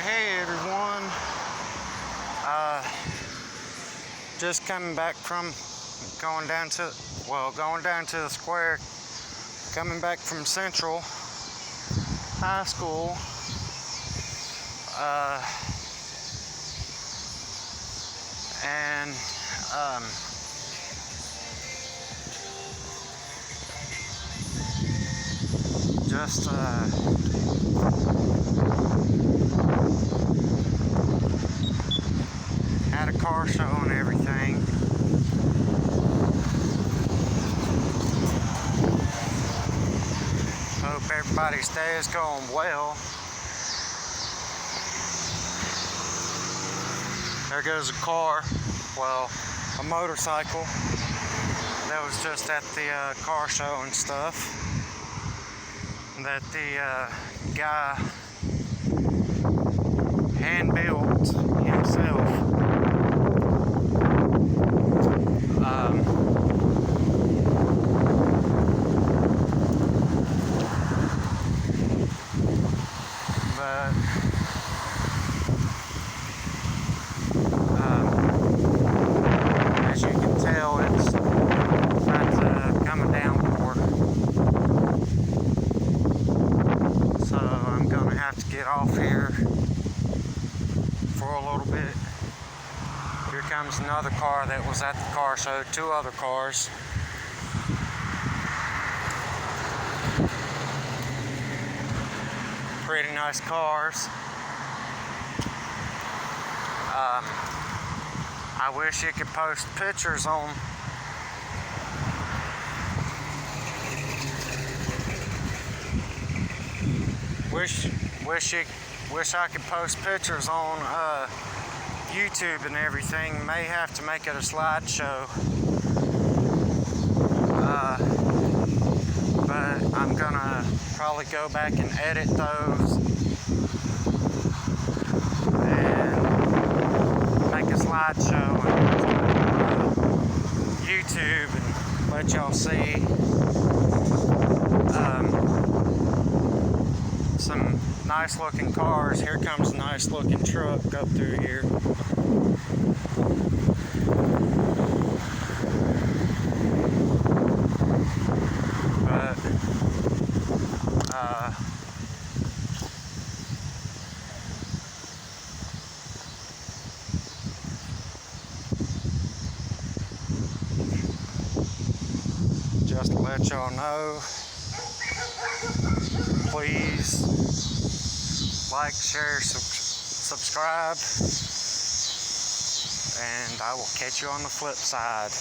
Hey everyone, just coming back from going down to the square, coming back from Central High School. And just had a car show and everything. Hope everybody's day is going well. There goes a car, a motorcycle that was just at the car show and stuff that the guy hand built himself. As you can tell, it's not coming down more. So I'm gonna have to get off here for a little bit. Here comes another car that was at the car show, two other cars. Pretty nice cars. I wish you could post pictures on wish I could post pictures on YouTube and everything. May have to make it a slideshow. But I'm gonna probably go back and edit those and make a slideshow and YouTube and let y'all see some nice looking cars. Here comes a nice looking truck up through here. Just to let y'all know, please like, share, subscribe, and I will catch you on the flip side.